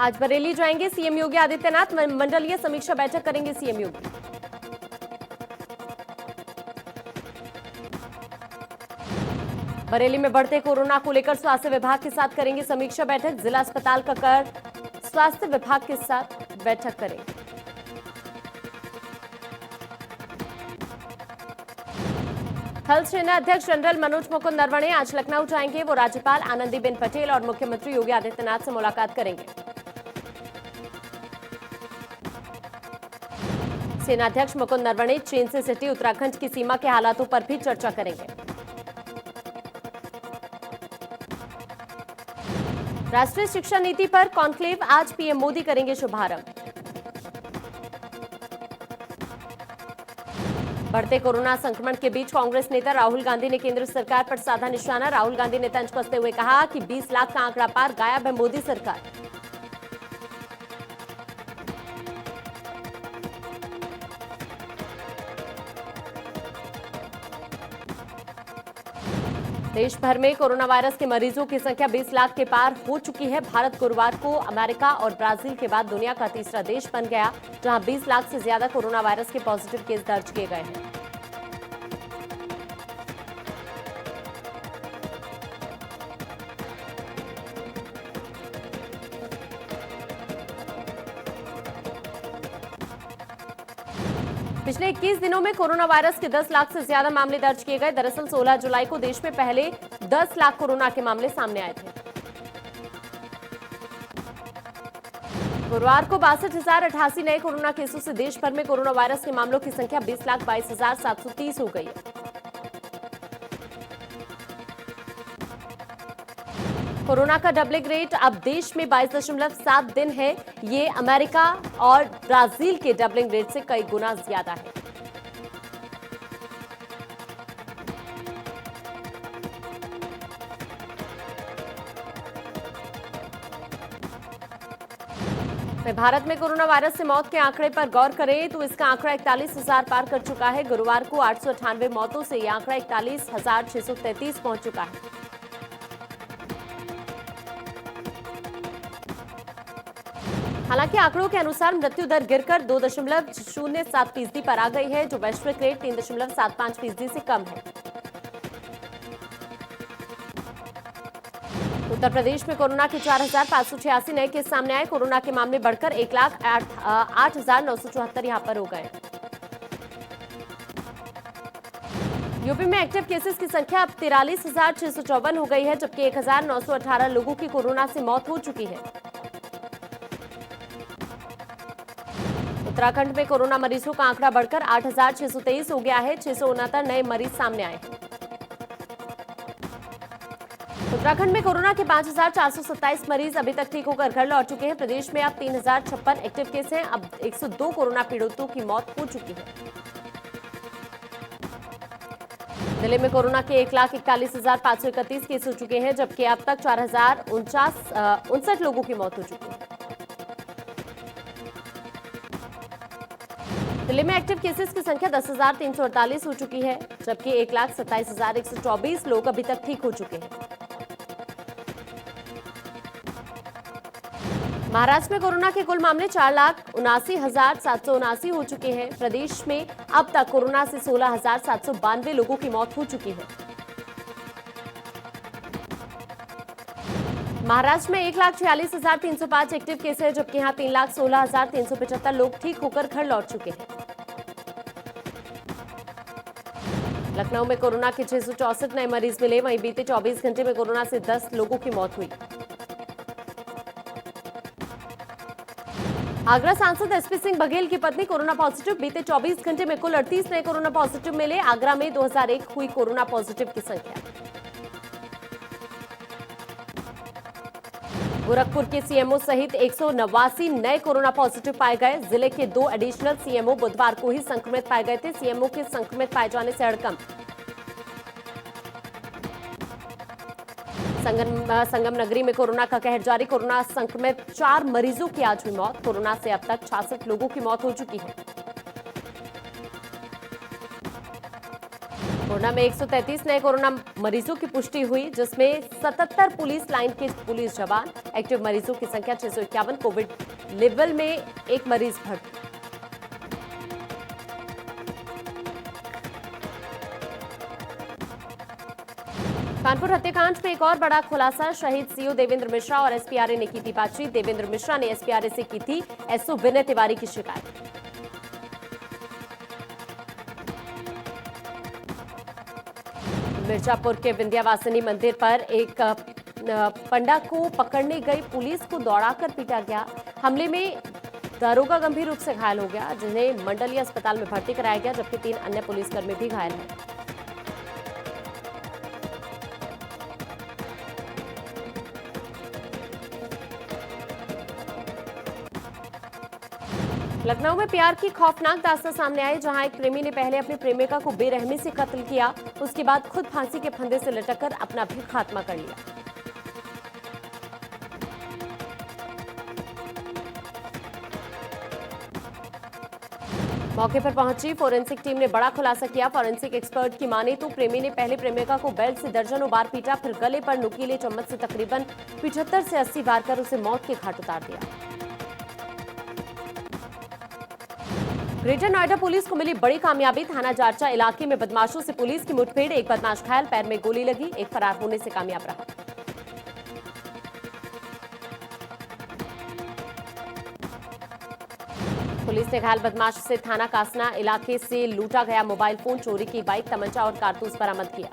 आज बरेली जाएंगे सीएम योगी आदित्यनाथ, मंडलीय समीक्षा बैठक करेंगे सीएम योगी। बरेली में बढ़ते कोरोना को लेकर स्वास्थ्य विभाग के साथ करेंगे समीक्षा बैठक, जिला अस्पताल का कर स्वास्थ्य विभाग के साथ बैठक करेंगे। थल सेना अध्यक्ष जनरल मनोज मुकुंद नरवणे आज लखनऊ जाएंगे। वो राज्यपाल आनंदीबेन पटेल और मुख्यमंत्री योगी आदित्यनाथ से मुलाकात करेंगे। सेनाध्यक्ष मुकुंद नरवणे चीन से सटी उत्तराखंड की सीमा के हालातों पर भी चर्चा करेंगे। राष्ट्रीय शिक्षा नीति पर कॉन्क्लेव, आज पीएम मोदी करेंगे शुभारंभ। बढ़ते कोरोना संक्रमण के बीच कांग्रेस नेता राहुल गांधी ने केंद्र सरकार पर साधा निशाना। राहुल गांधी ने तंज कसते हुए कहा कि 20 लाख का आंकड़ा पार, गायब है मोदी सरकार। देश भर में कोरोना वायरस के मरीजों की संख्या 20 लाख के पार हो चुकी है। भारत गुरुवार को अमेरिका और ब्राजील के बाद दुनिया का तीसरा देश बन गया, जहां 20 लाख से ज्यादा कोरोना वायरस के पॉजिटिव केस दर्ज किए गए हैं। पिछले 21 दिनों में कोरोना वायरस के 10 लाख से ज्यादा मामले दर्ज किए गए। दरअसल 16 जुलाई को देश में पहले 10 लाख कोरोना के मामले सामने आए थे। गुरुवार को 62,088 नए कोरोना केसों से देश भर में कोरोना वायरस के मामलों की संख्या 20,22,730 हो गई है। कोरोना का डबलिंग रेट अब देश में 22.7 दिन है। ये अमेरिका और ब्राजील के डबलिंग रेट से कई गुना ज्यादा है। भारत में कोरोना वायरस से मौत के आंकड़े पर गौर करें तो इसका आंकड़ा 41,000 पार कर चुका है। गुरुवार को 898 मौतों से यह आंकड़ा 41,633 पहुंच चुका है। हालांकि आंकड़ों के अनुसार मृत्यु दर गिरकर 2.07% पर आ गई है, जो वैश्विक रेट 3.75% से कम है। उत्तर प्रदेश में कोरोना के 4,586 नए केस सामने आए। कोरोना के मामले बढ़कर 1,08,974 यहां पर हो गए। यूपी में एक्टिव केसेस की संख्या अब 43,654 हो गई है, जबकि 1,918 लोगों की कोरोना से मौत हो चुकी है। उत्तराखंड में कोरोना मरीजों का आंकड़ा बढ़कर 8,623 हो गया है। 669 नए मरीज सामने आए हैं। उत्तराखंड में कोरोना के 5,427 मरीज अभी तक ठीक होकर घर लौट चुके हैं। प्रदेश में अब 3,056 एक्टिव केस हैं। अब 102 कोरोना पीड़ितों की मौत हो चुकी है। जिले में कोरोना के 1,41,531 केस हो चुके हैं, जबकि अब तक 4,059 लोगों की मौत हो चुकी है। जिले में एक्टिव केसेस की संख्या 10,348 हो चुकी है, जबकि 1,27,124 लोग अभी तक ठीक हो चुके हैं। महाराष्ट्र में कोरोना के कुल मामले 4,79,779 हो चुके हैं। प्रदेश में अब तक कोरोना से 16,792 लोगों की मौत हो चुकी है। महाराष्ट्र में 1,46,305 एक्टिव केस है, जबकि यहां 3,16,375 लोग ठीक होकर घर लौट चुके हैं। लखनऊ में कोरोना के 664 नए मरीज मिले। वहीं बीते 24 घंटे में कोरोना से 10 लोगों की मौत हुई। आगरा सांसद एसपी सिंह बघेल की पत्नी कोरोना पॉजिटिव। बीते 24 घंटे में कुल 38 नए कोरोना पॉजिटिव मिले। आगरा में 2001 हुई कोरोना पॉजिटिव की संख्या। गोरखपुर के सीएमओ सहित 189 नए कोरोना पॉजिटिव पाए गए। जिले के 2 एडिशनल सीएमओ बुधवार को ही संक्रमित पाए गए थे। सीएमओ के संक्रमित पाए जाने से हड़कंप। संगम नगरी में कोरोना का कहर जारी। कोरोना संक्रमित 4 मरीजों की आज हुई मौत। कोरोना से अब तक 66 लोगों की मौत हो चुकी है। गोंडा में 133 नए कोरोना मरीजों की पुष्टि हुई, जिसमें 77 पुलिस लाइन के पुलिस जवान। एक्टिव मरीजों की संख्या 651। कोविड लेवल में एक मरीज भर्ती। कानपुर हत्याकांड में एक और बड़ा खुलासा। शहीद सीओ देवेंद्र मिश्रा और एसपीआरए ने की थी बातचीत। देवेंद्र मिश्रा ने एसपीआरए से की थी एसओ विनय तिवारी की शिकायत। मिर्जापुर के विंध्यवासिनी मंदिर पर एक पंडा को पकड़ने गई पुलिस को दौड़ाकर पीटा गया। हमले में दारोगा गंभीर रूप से घायल हो गया, जिन्हें मंडलीय अस्पताल में भर्ती कराया गया, जबकि 3 अन्य पुलिसकर्मी भी घायल हैं। लखनऊ में प्यार की खौफनाक दास्तां सामने आई, जहां एक प्रेमी ने पहले अपनी प्रेमिका को बेरहमी से कत्ल किया, उसके बाद खुद फांसी के फंदे से लटककर अपना भी खात्मा कर लिया। मौके पर पहुंची फोरेंसिक टीम ने बड़ा खुलासा किया। फोरेंसिक एक्सपर्ट की माने तो प्रेमी ने पहले प्रेमिका को बेल्ट से दर्जनों बार पीटा, फिर गले पर नुकीले चम्मच से तकरीबन 75 से 80 बार कर उसे मौत के घाट उतार दिया। ग्रेटर नोएडा पुलिस को मिली बड़ी कामयाबी। थाना जारचा इलाके में बदमाशों से पुलिस की मुठभेड़। एक बदमाश घायल, पैर में गोली लगी, एक फरार होने से कामयाब रहा। पुलिस ने घायल बदमाश से थाना कासना इलाके से लूटा गया मोबाइल फोन, चोरी की बाइक, तमंचा और कारतूस बरामद किया।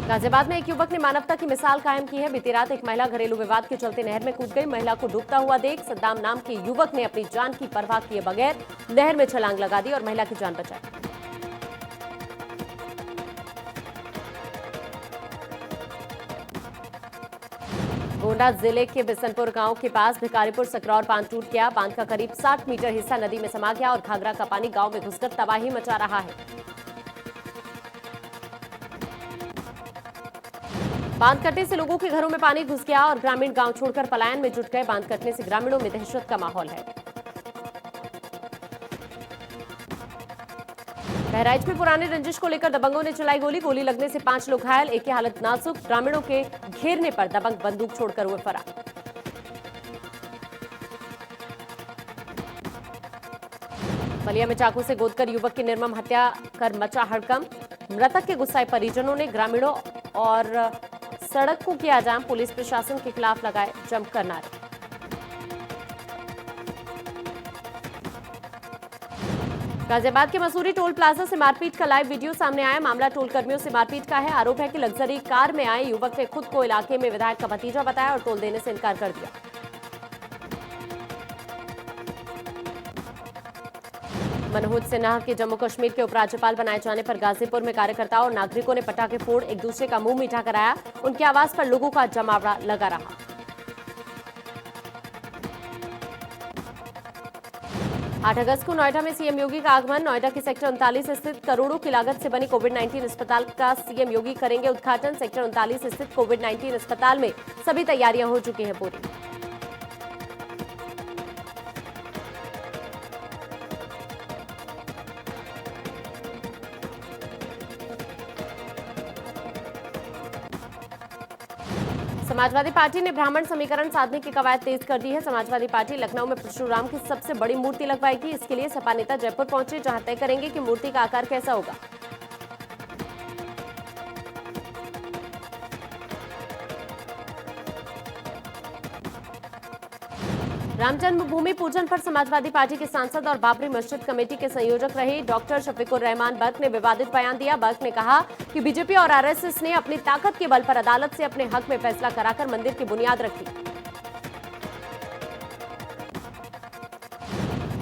गाजियाबाद में एक युवक ने मानवता की मिसाल कायम की है। बीती रात एक महिला घरेलू विवाद के चलते नहर में कूद गई। महिला को डूबता हुआ देख सद्दाम नाम के युवक ने अपनी जान की परवाह किए बगैर नहर में छलांग लगा दी और महिला की जान बचाई। गोंडा जिले के बिसनपुर गांव के पास भिखारीपुर सकरौर बांध टूट गया। बांध का करीब 60 मीटर हिस्सा नदी में समा गया और घाघरा का पानी गांव में घुसकर तबाही मचा रहा है। बांध कटने से लोगों के घरों में पानी घुस गया और ग्रामीण गांव छोड़कर पलायन में जुट गए। बांध कटने से ग्रामीणों में दहशत का माहौल है। बहराइच में पुराने रंजिश को लेकर दबंगों ने चलाई गोली। गोली लगने से 5 लोग घायल, एक की हालत नाजुक। ग्रामीणों के घेरने पर दबंग बंदूक छोड़कर हुए फरार। बलिया में चाकू से गोदकर युवक की निर्मम हत्या कर मचा हड़कंप। मृतक के गुस्साए परिजनों ने ग्रामीणों और सड़क को किया जाम। पुलिस प्रशासन के खिलाफ लगाए जमकर नारे। गाजियाबाद के मसूरी टोल प्लाजा से मारपीट का लाइव वीडियो सामने आया। मामला टोल कर्मियों से मारपीट का है। आरोप है कि लग्जरी कार में आए युवक ने खुद को इलाके में विधायक का भतीजा बताया और टोल देने से इनकार कर दिया। मनोज सिन्हा के जम्मू कश्मीर के उपराज्यपाल बनाए जाने पर गाजीपुर में कार्यकर्ताओं और नागरिकों ने पटाखे फोड़ एक दूसरे का मुंह मीठा कराया। उनकी आवाज पर लोगों का जमावड़ा लगा रहा। 8 अगस्त को नोएडा में सीएम योगी का आगमन। नोएडा के सेक्टर 39 स्थित करोड़ों की लागत से बनी कोविड-19 अस्पताल का सीएम योगी करेंगे उद्घाटन। सेक्टर 39 स्थित कोविड-19 अस्पताल में सभी तैयारियां हो चुकी हैं पूरी। समाजवादी पार्टी ने ब्राह्मण समीकरण साधने की कवायद तेज कर दी है। समाजवादी पार्टी लखनऊ में परशुराम की सबसे बड़ी मूर्ति लगवाएगी। इसके लिए सपा नेता जयपुर पहुंचे, जहां तय करेंगे कि मूर्ति का आकार कैसा होगा। राम जन्मभूमि पूजन पर समाजवादी पार्टी के सांसद और बाबरी मस्जिद कमेटी के संयोजक रहे डॉक्टर शफीकुर रहमान बर्क ने विवादित बयान दिया। बर्क ने कहा कि बीजेपी और आरएसएस ने अपनी ताकत के बल पर अदालत से अपने हक में फैसला कराकर मंदिर की बुनियाद रखी।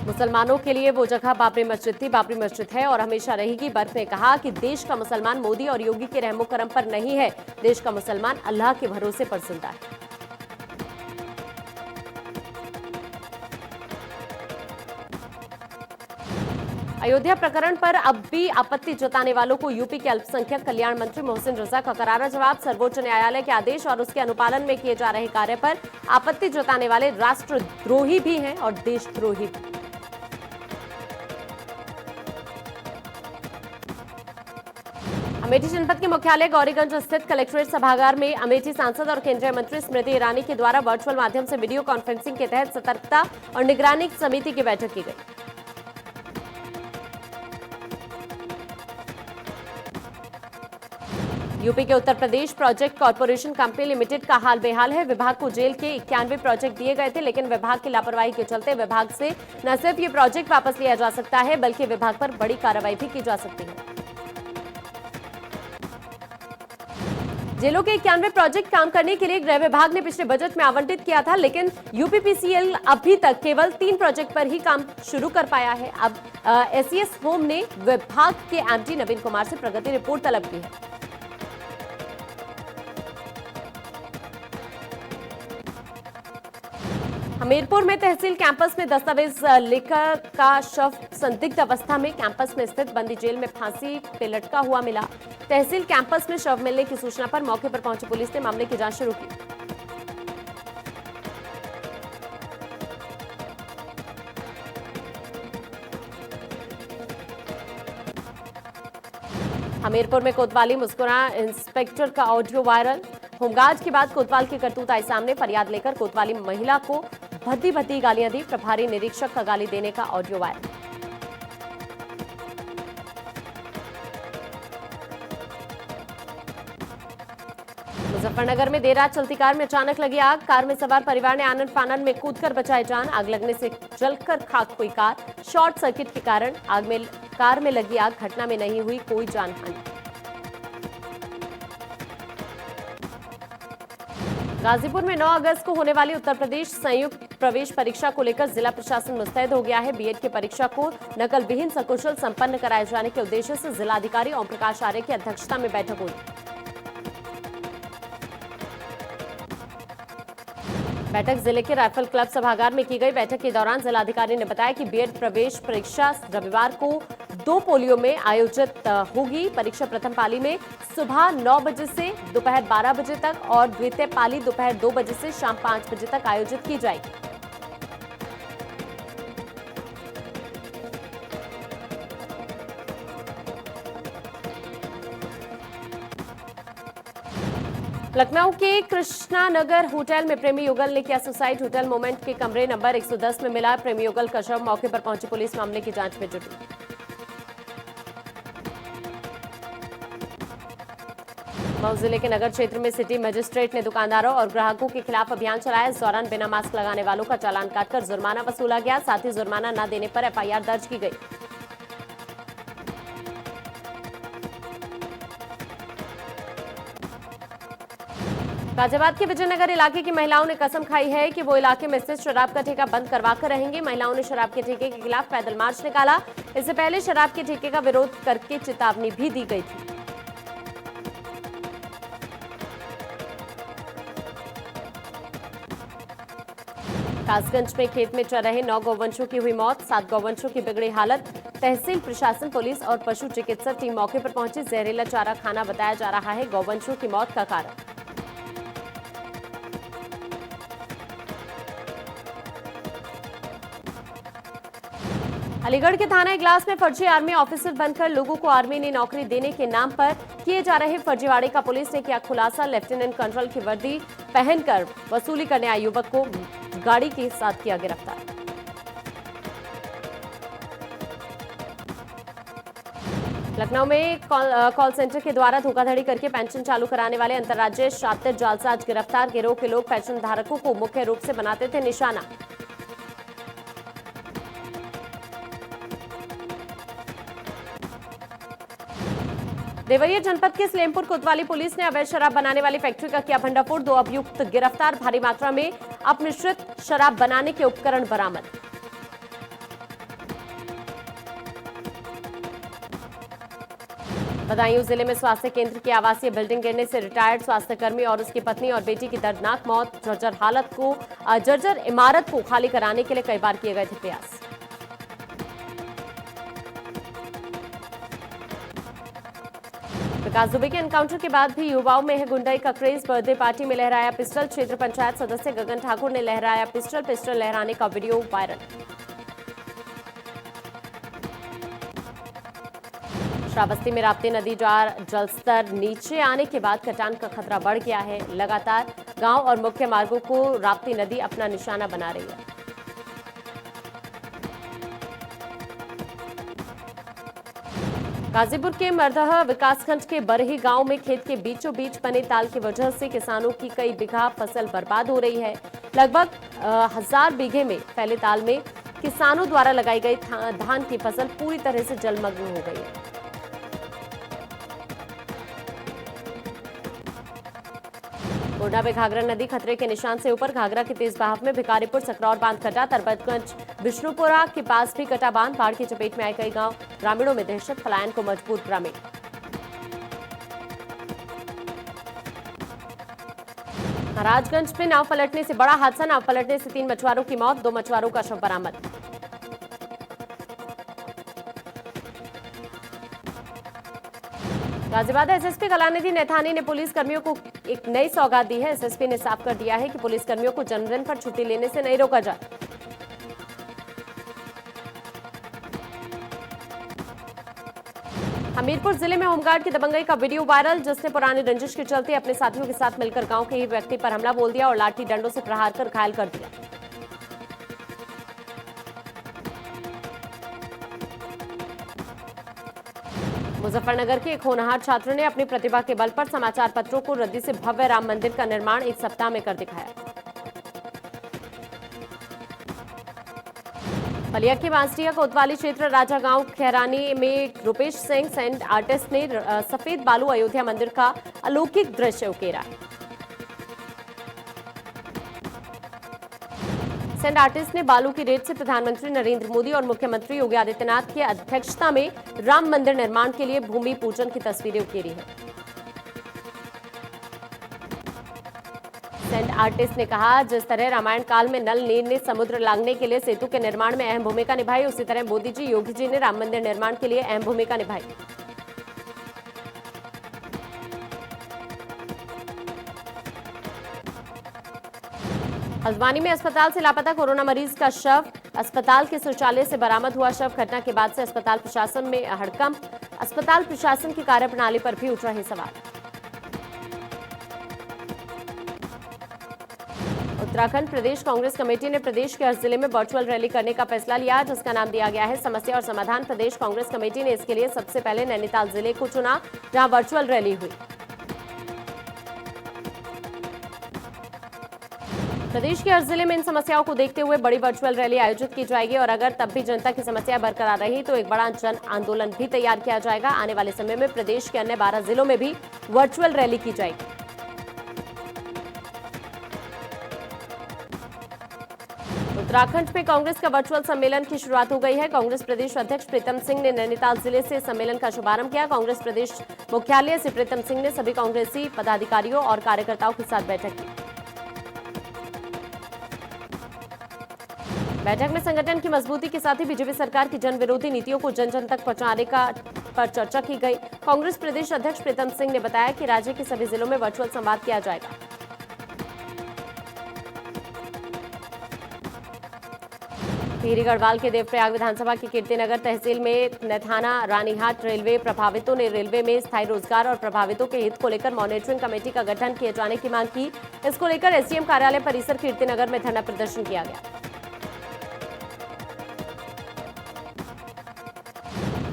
मुसलमानों के लिए वो जगह बाबरी मस्जिद थी, बाबरी मस्जिद है और हमेशा रहेगी। बर्क ने कहा कि देश का मुसलमान मोदी और योगी के रहमो करम पर नहीं है, देश का मुसलमान अल्लाह के भरोसे पर जिंदा है। अयोध्या प्रकरण पर अब भी आपत्ति जताने वालों को यूपी के अल्पसंख्यक कल्याण मंत्री मोहसिन रजा का करारा जवाब। सर्वोच्च न्यायालय के आदेश और उसके अनुपालन में किए जा रहे कार्य पर आपत्ति जताने वाले राष्ट्रद्रोही भी हैं और देशद्रोही भी। अमेठी जनपद के मुख्यालय गौरीगंज स्थित कलेक्ट्रेट सभागार में अमेठी सांसद और केंद्रीय मंत्री स्मृति ईरानी के द्वारा वर्चुअल माध्यम से वीडियो कॉन्फ्रेंसिंग के तहत सतर्कता और निगरानी समिति की बैठक की गई। यूपी के Uttar Pradesh project corporation company limited का हाल बेहाल है। विभाग को जेल के 91 प्रोजेक्ट दिए गए थे, लेकिन विभाग की लापरवाही के चलते विभाग से न सिर्फ ये प्रोजेक्ट वापस लिया जा सकता है, बल्कि विभाग पर बड़ी कार्रवाई भी की जा सकती है। जेलों के 91 प्रोजेक्ट काम करने के लिए गृह विभाग ने पिछले बजट में आवंटित किया था, लेकिन यूपीपीसीएल अभी तक केवल 3 प्रोजेक्ट पर ही काम शुरू कर पाया है। अब एसईएस होम ने विभाग के एमडी नवीन कुमार से प्रगति रिपोर्ट तलब की है। हमीरपुर में तहसील कैंपस में दस्तावेज लेकर का शव संदिग्ध अवस्था में कैंपस में स्थित बंदी जेल में फांसी पे लटका हुआ मिला। तहसील कैंपस में शव मिलने की सूचना पर मौके पर पहुंची पुलिस ने मामले की जांच शुरू की। हमीरपुर में कोतवाली मुस्कुरा इंस्पेक्टर का ऑडियो वायरल। होमगार्ड के बाद कोतवाल की करतूत आई सामने। फरियाद लेकर कोतवाली महिला को भद्दी भद्दी गालियां दी। प्रभारी निरीक्षक का गाली देने का ऑडियो वायरल। मुजफ्फरनगर में देर रात चलती कार में अचानक लगी आग। कार में सवार परिवार ने आनन फानन में कूदकर बचाई जान। आग लगने से जलकर खाक हुई कार। शॉर्ट सर्किट के कारण कार में लगी आग। घटना में नहीं हुई कोई जानहानि। गाजीपुर में 9 अगस्त को होने वाली उत्तर प्रदेश संयुक्त प्रवेश परीक्षा को लेकर जिला प्रशासन मुस्तैद हो गया है। बीएड की परीक्षा को नकल विहीन सकुशल संपन्न कराए जाने के उद्देश्य से जिलाधिकारी ओम प्रकाश आर्य की अध्यक्षता में बैठक हुई। बैठक जिले के राइफल क्लब सभागार में की गई। बैठक के दौरान जिलाधिकारी ने बताया कि बीएड प्रवेश परीक्षा रविवार को 2 पोलियो में आयोजित होगी। परीक्षा प्रथम पाली में सुबह 9 बजे से दोपहर 12 बजे तक और द्वितीय पाली दोपहर 2 बजे से शाम 5 बजे तक आयोजित की जाएगी। लखनऊ के कृष्णा नगर होटल में प्रेमी युगल ने किया सुसाइड। होटल मोमेंट के कमरे नंबर 110 में मिला प्रेमी युगल का शव। मौके पर पहुंची पुलिस मामले की जांच में जुटी। मऊ जिले के नगर क्षेत्र में सिटी मजिस्ट्रेट ने दुकानदारों और ग्राहकों के खिलाफ अभियान चलाया। इस दौरान बिना मास्क लगाने वालों का चालान काटकर जुर्माना वसूला गया। साथ ही जुर्माना न देने पर एफआईआर दर्ज की गई। गाजियाबाद के विजयनगर इलाके की महिलाओं ने कसम खाई है कि वो इलाके में स्थित शराब का ठेका बंद करवाकर रहेंगे। महिलाओं ने शराब के ठेके के खिलाफ पैदल मार्च निकाला। इससे पहले शराब के ठेके का विरोध करके चेतावनी भी दी गई थी। कासगंज में खेत में चल रहे 9 गौवंशों की हुई मौत। 7 गौवंशों की बिगड़ी हालत। तहसील प्रशासन, पुलिस और पशु चिकित्सक टीम मौके पर पहुंची। जहरीला चारा खाना बताया जा रहा है गौवंशों की मौत का कारण। अलीगढ़ के थाना इगलास में फर्जी आर्मी ऑफिसर बनकर लोगों को आर्मी ने नौकरी देने के नाम पर किए जा रहे फर्जीवाड़े का पुलिस ने किया खुलासा। लेफ्टिनेंट कर्नल की वर्दी पहनकर वसूली करने आए युवक को गाड़ी के साथ किया गिरफ्तार। लखनऊ में कॉल सेंटर के द्वारा धोखाधड़ी करके पेंशन चालू कराने वाले अंतर्राज्यीय शातिर जालसाज गिरफ्तार। गिरोह के लोग पेंशन धारकों को मुख्य रूप से बनाते थे निशाना। देवरिया जनपद के सलेमपुर कोतवाली पुलिस ने अवैध शराब बनाने वाली फैक्ट्री का किया भंडाफोड़। 2 अभियुक्त गिरफ्तार। भारी मात्रा में अपमिश्रित शराब बनाने के उपकरण बरामद। बदायूं जिले में स्वास्थ्य केंद्र की आवासीय बिल्डिंग गिरने से रिटायर्ड स्वास्थ्यकर्मी और उसकी पत्नी और बेटी की दर्दनाक मौत। जर्जर इमारत को खाली कराने के लिए कई बार किए गए थे प्रयास। विकास दुबे के एनकाउंटर के बाद भी युवाओं में है गुंडाई का क्रेज। बर्थडे पार्टी में लहराया पिस्टल। क्षेत्र पंचायत सदस्य गगन ठाकुर ने लहराया पिस्टल लहराने का वीडियो वायरल। श्रावस्ती में राप्ती नदी जलस्तर नीचे आने के बाद कटान का खतरा बढ़ गया है। लगातार गांव और मुख्य मार्गों को राप्ती नदी अपना निशाना बना रही है। गाजीपुर के मरदह विकासखंड के बरही गांव में खेत के बीचों बीच बने ताल की वजह से किसानों की कई बीघा फसल बर्बाद हो रही है। लगभग 1000 बीघे में फैले ताल में किसानों द्वारा लगाई गई धान की फसल पूरी तरह से जलमग्न हो गई है। गोड्डा में घाघरा नदी खतरे के निशान से ऊपर। घाघरा के तेज बहाव में भिखारीपुर सकरौर बांध कटा। तरबतगंज विष्णुपुरा के पास भी कटा बांध। बाढ़ की चपेट में आए कई गांव। ग्रामीणों में दहशत, पलायन को मजबूर ग्रामीण। महाराजगंज में नाव पलटने से बड़ा हादसा। नाव पलटने से 3 मछुआरों की मौत, 2 मछुआरों का शव बरामद। गाजियाबाद एसएसपी कलानिधि नैथानी ने पुलिस कर्मियों को एक नई सौगात दी है। एसएसपी ने साफ कर दिया है कि पुलिस कर्मियों को जन्मदिन पर छुट्टी लेने से नहीं रोका जाए। हमीरपुर जिले में होमगार्ड की दबंगई का वीडियो वायरल, जिसने पुरानी रंजिश के चलते अपने साथियों के साथ मिलकर गांव के ही व्यक्ति पर हमला बोल दिया और लाठी डंडों से प्रहार कर घायल कर दिया। मुजफ्फरनगर के एक होनहार छात्र ने अपनी प्रतिभा के बल पर समाचार पत्रों को रद्दी से भव्य राम मंदिर का निर्माण 1 सप्ताह में कर दिखाया। बलिया के बांसटिया कोतवाली क्षेत्र राजा गांव खैरानी में रुपेश सिंह सैंड आर्टिस्ट ने सफेद बालू अयोध्या मंदिर का अलौकिक दृश्य उकेरा। सैंड आर्टिस्ट ने बालू की रेत से प्रधानमंत्री नरेंद्र मोदी और मुख्यमंत्री योगी आदित्यनाथ की अध्यक्षता में राम मंदिर निर्माण के लिए भूमि पूजन की तस्वीरें उकेरी हैं। सैंड आर्टिस्ट ने कहा, जिस तरह रामायण काल में नल नीर ने समुद्र लांघने के लिए सेतु के निर्माण में अहम भूमिका निभाई, उसी तरह मोदी जी, योगी जी ने राम मंदिर निर्माण के लिए अहम भूमिका निभाई। हल्द्वानी में अस्पताल से लापता कोरोना मरीज का शव अस्पताल के शौचालय से बरामद हुआ। शव घटना के बाद से अस्पताल प्रशासन में हड़कंप। अस्पताल प्रशासन की कार्यप्रणाली पर भी उठ रहे सवाल। उत्तराखंड प्रदेश कांग्रेस कमेटी ने प्रदेश के हर जिले में वर्चुअल रैली करने का फैसला लिया, जिसका नाम दिया गया है समस्या और समाधान। प्रदेश कांग्रेस कमेटी ने इसके लिए सबसे पहले नैनीताल जिले को चुना, जहां वर्चुअल रैली हुई। प्रदेश के हर जिले में इन समस्याओं को देखते हुए बड़ी वर्चुअल रैली आयोजित की जाएगी और अगर तब भी जनता की समस्या बरकरार रही तो एक बड़ा जन आंदोलन भी तैयार किया जाएगा। आने वाले समय में प्रदेश के अन्य 12 जिलों में भी वर्चुअल रैली की जाएगी। उत्तराखंड में कांग्रेस का वर्चुअल सम्मेलन की शुरुआत हो गई है। कांग्रेस प्रदेश अध्यक्ष प्रीतम सिंह ने नैनीताल जिले से सम्मेलन का शुभारंभ किया। कांग्रेस प्रदेश मुख्यालय से प्रीतम सिंह ने सभी कांग्रेसी पदाधिकारियों और कार्यकर्ताओं के साथ बैठक की। बैठक में संगठन की मजबूती के साथ ही बीजेपी सरकार की जन विरोधी नीतियों को जन जन तक पहुंचाने पर चर्चा की गई। कांग्रेस प्रदेश अध्यक्ष प्रीतम सिंह ने बताया कि राज्य के सभी जिलों में वर्चुअल संवाद किया जाएगा। टिहरी गढ़वाल के देवप्रयाग विधानसभा की कीर्तिनगर तहसील में नैथाना रानीहाट रेलवे प्रभावितों ने रेलवे में स्थायी रोजगार और प्रभावितों के हित को लेकर मॉनिटरिंग कमेटी का गठन किए जाने की मांग की। इसको लेकर एसडीएम कार्यालय परिसर कीर्तिनगर में धरना प्रदर्शन किया गया।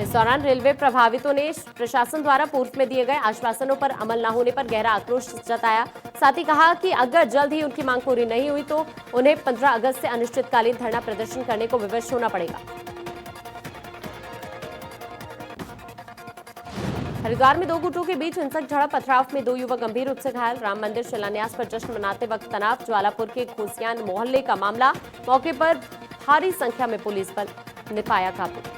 इस दौरान रेलवे प्रभावितों ने प्रशासन द्वारा पूर्व में दिए गए आश्वासनों पर अमल न होने पर गहरा आक्रोश जताया। साथ ही कहा कि अगर जल्द ही उनकी मांग पूरी नहीं हुई तो उन्हें 15 अगस्त से अनिश्चितकालीन धरना प्रदर्शन करने को विवश होना पड़ेगा। हरिद्वार में 2 गुटों के बीच हिंसक झड़प पथराव में 2 युवक गंभीर रूप से घायल। राम मंदिर शिलान्यास पर जश्न मनाते वक्त तनाव। ज्वालापुर के खोसियान मोहल्ले का मामला। मौके पर भारी संख्या में पुलिस बल ने पाया काबू।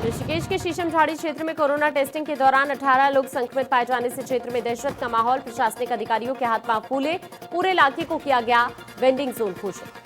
ऋषिकेश के शीशमझाड़ी क्षेत्र में कोरोना टेस्टिंग के दौरान 18 लोग संक्रमित पाए जाने से क्षेत्र में दहशत का माहौल। प्रशासनिक अधिकारियों के हाथ पांव फूले। पूरे इलाके को किया गया वेंडिंग जोन घोषित।